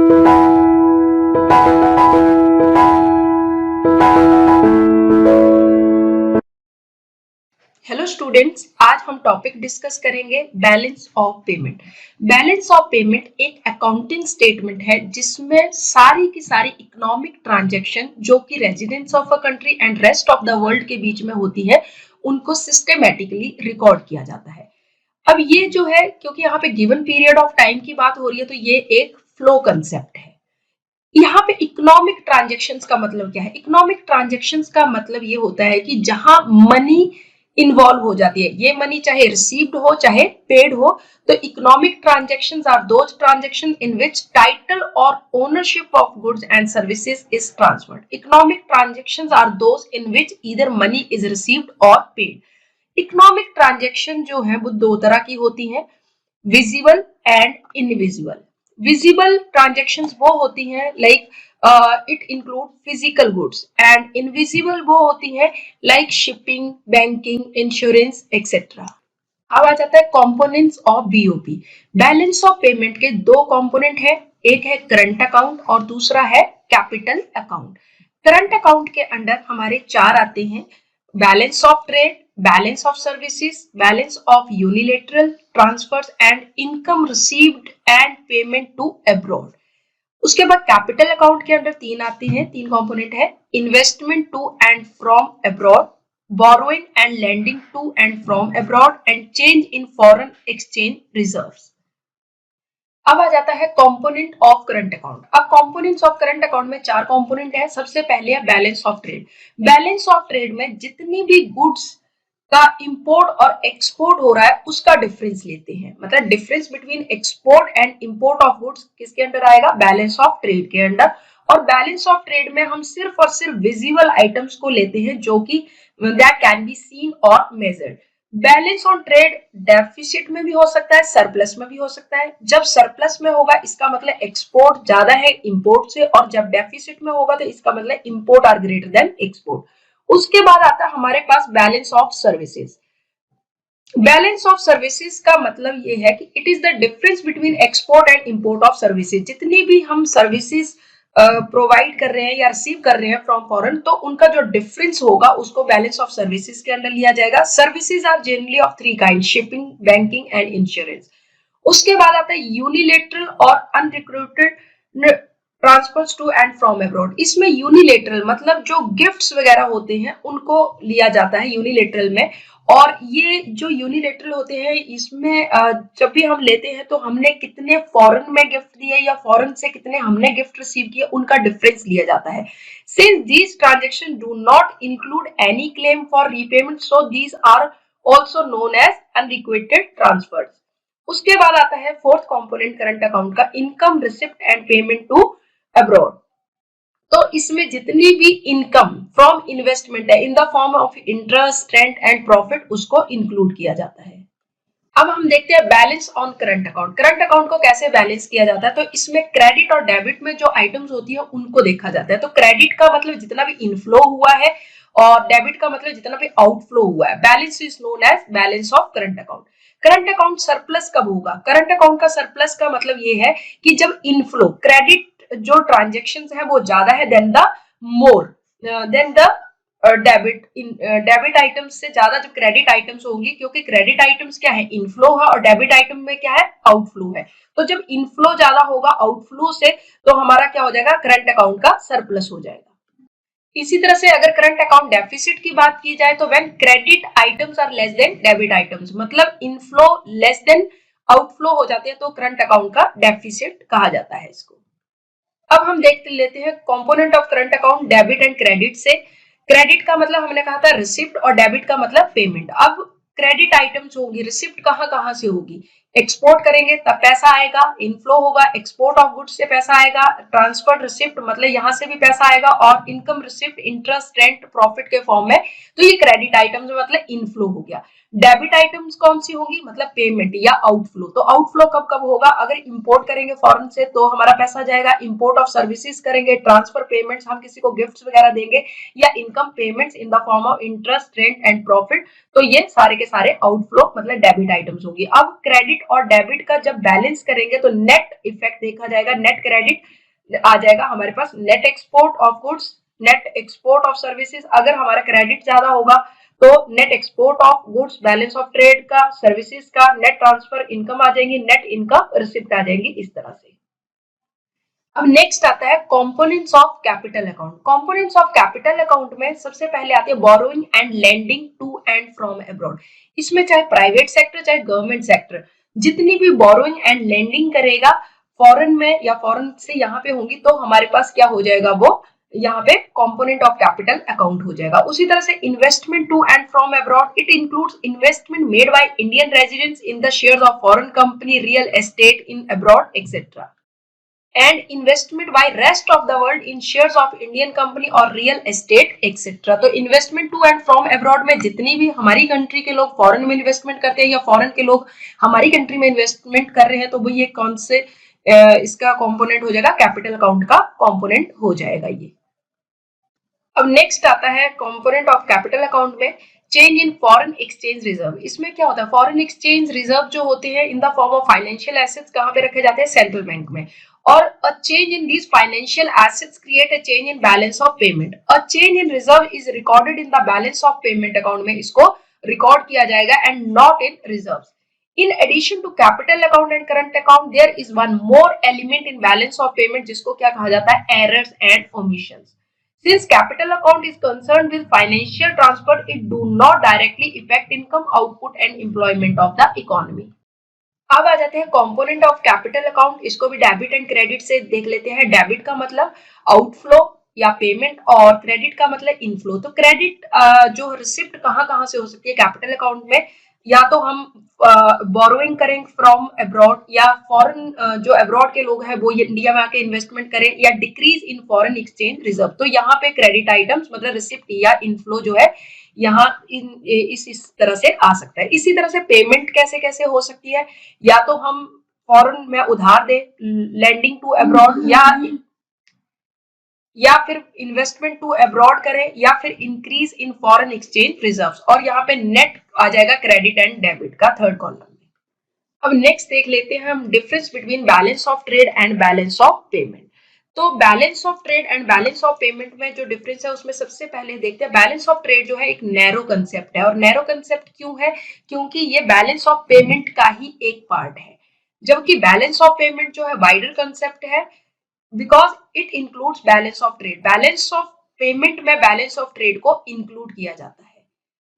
Hello students, आज हम topic discuss करेंगे balance of payment. Balance of payment एक अकाउंटिंग स्टेटमेंट है जिसमें सारी की सारी इकोनॉमिक ट्रांजैक्शन जो कि residents of a country and rest of the world के बीच में होती है उनको सिस्टेमेटिकली रिकॉर्ड किया जाता है। अब ये जो है, क्योंकि यहाँ पे गिवन पीरियड ऑफ टाइम की बात हो रही है तो ये एक फ्लो कंसेप्ट है। यहाँ पे इकोनॉमिक ट्रांजेक्शन्स का मतलब क्या है? इकोनॉमिक ट्रांजेक्शन्स का मतलब ये होता है कि जहां मनी इन्वॉल्व हो जाती है, ये मनी चाहे रिसीव्ड हो चाहे पेड हो, तो economic transactions are those transaction in which title और ownership of goods and services is transferred. Economic transactions are those in which either money is received और पेड। इकोनॉमिक ट्रांजेक्शन जो है वो दो तरह की होती है, visible and invisible. Visible transactions वो होती हैं like it include physical goods, and invisible वो होती है like shipping, banking, insurance etcetera. अब आ जाता है components of BOP. Balance of payment के दो कंपोनेंट है, एक है करंट अकाउंट और दूसरा है कैपिटल अकाउंट। करंट अकाउंट के अंडर हमारे चार आते हैं, balance of trade, balance of services, balance of unilateral transfers and income received and payment to abroad. उसके बाद कैपिटल अकाउंट के अंदर तीन आते हैं, तीन कंपोनेंट है, investment to and from abroad, borrowing and lending to and from abroad and change in foreign exchange reserves। अब आ जाता है कंपोनेंट ऑफ करंट अकाउंट। अब कंपोनेंट्स ऑफ करंट अकाउंट में चार कंपोनेंट है। सबसे पहले है balance of trade. Balance of trade में जितनी भी गुड्स का इंपोर्ट और एक्सपोर्ट हो रहा है उसका डिफरेंस लेते हैं, मतलब difference between export and import of goods किसके अंडर आएगा? बैलेंस ऑफ ट्रेड के अंडर। और बैलेंस ऑफ ट्रेड में हम सिर्फ और सिर्फ विजिबल आइटम्स को लेते हैं जो कि दैट कैन बी सीन और measured. Balance on trade deficit में भी हो सकता है, सरप्लस में भी हो सकता है। जब सरप्लस में होगा इसका मतलब एक्सपोर्ट ज्यादा है इंपोर्ट से, और जब डेफिसिट में होगा तो इसका मतलब import are greater than export. उसके बाद आता है हमारे पास balance of services. Balance of services का मतलब ये है कि it is the difference between export and import of services. जितनी भी हम सर्विसेज प्रोवाइड कर रहे हैं या रिसीव कर रहे हैं फ्रॉम फॉरेन, तो उनका जो डिफरेंस होगा उसको बैलेंस ऑफ सर्विसेज के अंदर लिया जाएगा। Services are generally of three kind, shipping, banking and insurance. उसके बाद आता है यूनिलेटरल और unrequited transfers to and from abroad. इसमें यूनिलेटरल मतलब जो गिफ्ट्स वगैरह होते हैं उनको लिया जाता है यूनिलेटरल में। और ये जो यूनिलेटरल होते हैं इसमें जब भी हम लेते हैं तो हमने कितने फॉरेन में गिफ्ट दिए या फॉरेन से कितने हमने गिफ्ट रिसीव किए उनका डिफरेंस लिया जाता है। Since these transaction do not include any claim for repayment, so these are also known as unrequited transfers. उसके बाद आता है फोर्थ कंपोनेंट करंट अकाउंट का, income receipt and payment to abroad. तो इसमें जितनी भी इनकम फ्रॉम इन्वेस्टमेंट है in the form of interest, rent and profit उसको इंक्लूड किया जाता है। अब हम देखते हैं balance on current account. Current account को कैसे बैलेंस किया जाता है, तो इसमें क्रेडिट और डेबिट में जो आइटम्स होती है उनको देखा जाता है। तो क्रेडिट का मतलब जितना भी इनफ्लो हुआ है और डेबिट का मतलब जितना भी आउटफ्लो हुआ है। Balance is known as balance of current account. Current account surplus कब होगा? करंट अकाउंट का सरप्लस का मतलब ये है कि जब इनफ्लो क्रेडिट जो ट्रांजेक्शन है वो ज्यादा है than the more than the debit. Debit items से ज्यादा जब क्रेडिट आइटम्स होंगी, क्योंकि क्रेडिट आइटम्स क्या है? इनफ्लो है, और डेबिट आइटम में क्या है? आउटफ्लो है। तो जब इनफ्लो ज्यादा होगा आउटफ्लो से, तो हमारा क्या हो जाएगा? करंट अकाउंट का सरप्लस हो जाएगा। इसी तरह से अगर करंट अकाउंट डेफिसिट की बात की जाए तो when credit items are less than debit items, मतलब इनफ्लो लेस देन आउटफ्लो हो जाते हैं तो करंट अकाउंट का डेफिसिट कहा जाता है इसको। अब हम देख लेते हैं component of current account debit and credit से। क्रेडिट का मतलब हमने कहा था रिसिप्ट और डेबिट का मतलब पेमेंट। अब क्रेडिट आइटम्स होगी, रिसिप्ट कहां कहां से होगी? एक्सपोर्ट करेंगे तब पैसा आएगा, इनफ्लो होगा, एक्सपोर्ट ऑफ गुड्स से पैसा आएगा, ट्रांसफर रिसिप्ट मतलब यहां से भी पैसा आएगा, और income receipt interest, rent, profit के फॉर्म में। तो ये क्रेडिट आइटम्स मतलब इनफ्लो हो गया। डेबिट आइटम्स कौन सी होंगी, मतलब पेमेंट या आउटफ्लो। तो आउटफ्लो कब कब होगा, अगर इंपोर्ट करेंगे फॉरेन से तो हमारा पैसा जाएगा, इंपोर्ट ऑफ सर्विसेज करेंगे, ट्रांसफर पेमेंट्स, हम किसी को गिफ्ट्स वगैरह देंगे, या income payments in the form of interest, rent and profit, तो ये सारे के सारे आउटफ्लो मतलब डेबिट आइटम्स होंगी। अब क्रेडिट और डेबिट का जब बैलेंस करेंगे तो नेट इफेक्ट देखा जाएगा, नेट क्रेडिट आ जाएगा हमारे पास, net export of goods, net export of services. अगर हमारा क्रेडिट ज्यादा होगा तो net export of goods, balance of trade का, सर्विसेज का, नेट ट्रांसफर इनकम आ जाएंगी, नेट इनकम रिसिप्ट आ जाएंगी, इस तरह से। अब नेक्स्ट आता है components of capital account. Components of capital account में सबसे पहले आती है borrowing and lending to and from abroad. इसमें चाहे प्राइवेट सेक्टर चाहे गवर्नमेंट सेक्टर जितनी भी बोरोइंग एंड लेंडिंग करेगा फॉरेन में या फॉरेन से यहाँ पे होंगी, तो हमारे पास क्या हो जाएगा, वो यहाँ पे कंपोनेंट ऑफ कैपिटल अकाउंट हो जाएगा। उसी तरह से investment to and from abroad, it includes investment made by Indian residents in the shares of foreign company, real estate in abroad etcetera, and investment by rest of the world in shares of Indian company or real estate etc. तो investment to and from abroad में जितनी भी हमारी country के लोग foreign में investment करते हैं या फॉरेन के लोग हमारी कंट्री में इन्वेस्टमेंट कर रहे हैं, तो वो ये कौन से इसका कंपोनेंट हो जाएगा, कैपिटल अकाउंट का कंपोनेंट हो जाएगा ये। अब नेक्स्ट आता है कंपोनेंट ऑफ कैपिटल अकाउंट में change in foreign exchange reserve. इसमें क्या होता है, फॉरेन एक्सचेंज रिजर्व जो होते हैं इन the form of financial assets कहाँ पे रखे जाते हैं, सेंट्रल बैंक में। और a change in these financial assets create a change in balance of payment. A change in reserve is recorded in the balance of payment account में इसको record किया जाएगा and not in reserves. In addition to capital account and current account, there is one more element in balance of payment जिसको क्या कहा जाता है, errors and omissions. Since capital account is concerned with financial transfer, it do not directly affect income, output and employment of the economy. अब आ जाते हैं component of capital account. इसको भी डेबिट एंड क्रेडिट से देख लेते हैं। डेबिट का मतलब आउटफ्लो या पेमेंट और क्रेडिट का मतलब इनफ्लो। तो क्रेडिट जो रिसिप्ट कहाँ कहाँ से हो सकती है कैपिटल अकाउंट में, या तो हम बोरोइंग करें फ्रॉम अब्रॉड, या फॉरेन जो अब्रॉड के लोग हैं वो इंडिया में आके इन्वेस्टमेंट करें, या decrease in foreign exchange reserve. तो यहाँ पे क्रेडिट आइटम्स मतलब रिसिप्ट या इनफ्लो जो है यहाँ इस तरह से आ सकता है। इसी तरह से पेमेंट कैसे कैसे हो सकती है, या तो हम फॉरेन में उधार दे, लैंडिंग टू अब्रॉड, या फिर इन्वेस्टमेंट टू अब्रॉड करें, या फिर increase in foreign exchange reserves. और यहाँ पे नेट आ जाएगा क्रेडिट एंड डेबिट का थर्ड कॉलम में। अब नेक्स्ट देख लेते हैं हम difference between balance of trade and balance of payment. तो balance of trade and balance of payment में जो डिफरेंस है उसमें सबसे पहले देखते हैं बैलेंस ऑफ ट्रेड जो है एक नैरो कंसेप्ट है। और नैरो कंसेप्ट क्यों है, क्योंकि ये बैलेंस ऑफ पेमेंट का ही एक पार्ट है, जबकि बैलेंस ऑफ पेमेंट जो है वाइडर कंसेप्ट है because it includes balance of trade. Balance of payment में बैलेंस ऑफ ट्रेड को इंक्लूड किया जाता है।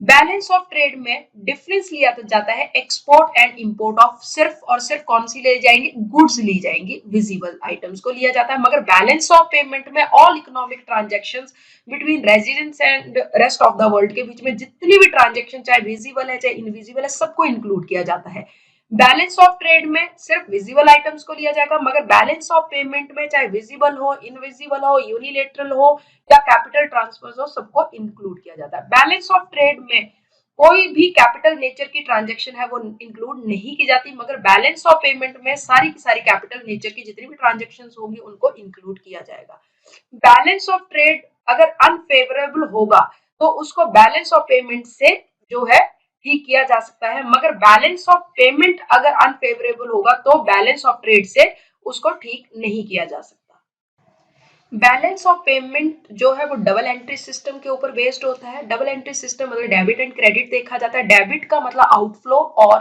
बैलेंस ऑफ ट्रेड में डिफरेंस लिया जाता है एक्सपोर्ट एंड इंपोर्ट ऑफ, सिर्फ और सिर्फ कौन सी ले जाएंगे, गुड्स ली जाएंगी, विजिबल आइटम्स को लिया जाता है। मगर बैलेंस ऑफ पेमेंट में all economic transactions between residents and rest of the world के बीच में जितनी भी ट्रांजैक्शन चाहे विजिबल है चाहे इनविजिबल है सबको इंक्लूड किया जाता है। बैलेंस ऑफ ट्रेड में सिर्फ विजिबल आइटम्स को लिया जाएगा, मगर बैलेंस ऑफ पेमेंट में चाहे विजिबल हो, इनविजिबल हो, यूनिलेटरल हो या कैपिटल ट्रांसफर्स हो, सबको इंक्लूड किया जाता है। बैलेंस ऑफ ट्रेड में कोई भी कैपिटल नेचर की ट्रांजैक्शन है वो इंक्लूड नहीं की जाती, मगर बैलेंस ऑफ पेमेंट में सारी की सारी कैपिटल नेचर की जितनी भी ट्रांजैक्शंस होंगी उनको इंक्लूड किया जाएगा। बैलेंस ऑफ ट्रेड अगर अनफेवरेबल होगा तो उसको बैलेंस ऑफ पेमेंट से जो है ठीक किया जा सकता है, मगर बैलेंस ऑफ पेमेंट अगर अनफेवरेबल होगा तो बैलेंस ऑफ ट्रेड से उसको ठीक नहीं किया जा सकता। बैलेंस ऑफ पेमेंट जो है वो डबल एंट्री सिस्टम के ऊपर बेस्ड होता है। डबल एंट्री सिस्टम मतलब डेबिट एंड क्रेडिट देखा जाता है। डेबिट का मतलब आउटफ्लो और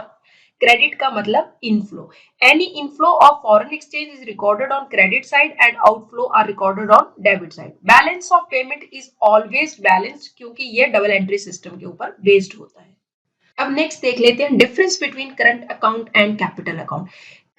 क्रेडिट का मतलब inflow. Any inflow of foreign exchange is recorded on credit side and outflow are recorded on debit side. Balance of payment is always balanced क्योंकि ये डबल एंट्री सिस्टम के ऊपर बेस्ड होता है। अब नेक्स्ट देख लेते हैं difference between current account and capital account.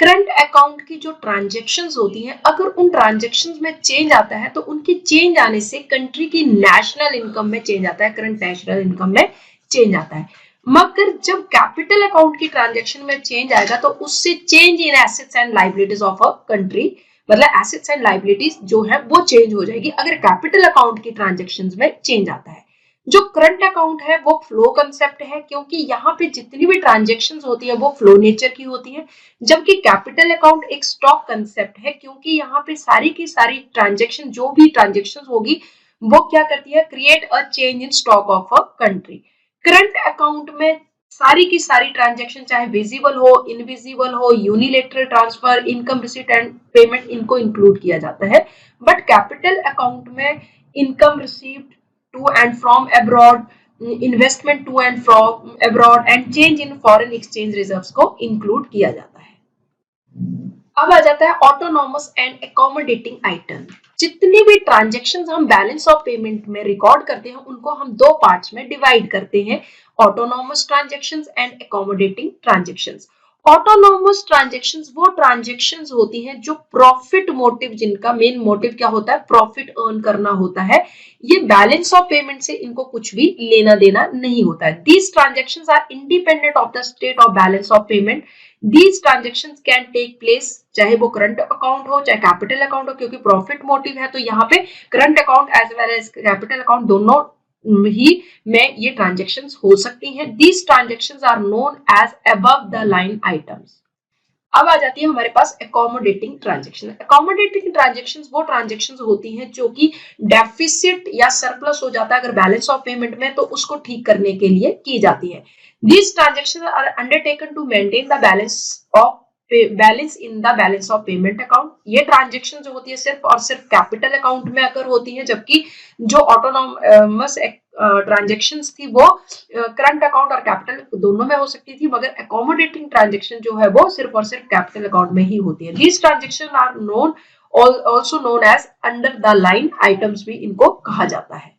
Current account की जो ट्रांजैक्शंस होती हैं अगर उन ट्रांजैक्शंस में चेंज आता है तो उनकी चेंज आने से कंट्री की नेशनल इनकम में चेंज आता है, करंट नेशनल इनकम में चेंज आता है। मगर जब कैपिटल अकाउंट की ट्रांजैक्शन में चेंज आएगा तो उससे change in assets and liabilities of a country, मतलब एसेट्स एंड लायबिलिटीज जो है वो चेंज हो जाएगी अगर कैपिटल अकाउंट की ट्रांजैक्शंस में चेंज आता है। जो करंट अकाउंट है वो फ्लो कंसेप्ट है, क्योंकि यहाँ पे जितनी भी ट्रांजेक्शन्स होती है वो फ्लो नेचर की होती है, जबकि कैपिटल अकाउंट एक स्टॉक कंसेप्ट है, क्योंकि यहाँ पे सारी की सारी ट्रांजेक्शन, जो भी ट्रांजेक्शन होगी वो क्या करती है, create a change in stock of a country. Current account में सारी की सारी ट्रांजेक्शन चाहे विजिबल हो, इनविजिबल हो, unilateral transfer, income receipt and payment, इनको इंक्लूड किया जाता है। बट कैपिटल अकाउंट में income received to and from abroad, investment to and from abroad and change in foreign exchange reserves को इंक्लूड किया जाता है। अब आ जाता है ऑटोनॉमस एंड अकोमोडेटिंग आइटम। जितनी भी ट्रांजेक्शन हम बैलेंस ऑफ पेमेंट में रिकॉर्ड करते हैं उनको हम दो पार्ट्स में डिवाइड करते हैं, autonomous transactions and accommodating transactions. Autonomous transactions वो ट्रांजेक्शंस होती हैं जो प्रॉफिट मोटिव, जिनका मेन मोटिव क्या होता है, प्रॉफिट अर्न करना होता है। ये बैलेंस ऑफ पेमेंट से इनको कुछ भी लेना देना नहीं होता है। These transactions are independent of the state of balance of payment. These transactions can take place चाहे वो करंट अकाउंट हो चाहे कैपिटल अकाउंट हो, क्योंकि प्रॉफिट मोटिव है तो यहाँ पे current account as well as capital account दोनों ही में ये ट्रांजेक्शंस हो सकती हैं। These transactions are known as above the line items। अब आ जाती है हमारे पास अकोमोडेटिंग ट्रांजेक्शन। अकोमोडेटिंग ट्रांजेक्शन वो ट्रांजेक्शन होती हैं जो कि डेफिसिट या सरप्लस हो जाता है अगर बैलेंस ऑफ पेमेंट में, तो उसको ठीक करने के लिए की जाती है। These transactions are undertaken to maintain the balance in the balance of payment account। ये ट्रांजेक्शन जो होती है सिर्फ और सिर्फ कैपिटल अकाउंट में अगर होती है, जबकि जो ऑटोनॉमस ट्रांजेक्शंस थी वो करंट अकाउंट और कैपिटल दोनों में हो सकती थी, मगर अकोमोडेटिंग ट्रांजेक्शन जो है वो सिर्फ और सिर्फ कैपिटल अकाउंट में ही होती है। These transaction are known, also known as under the line items भी इनको कहा जाता है।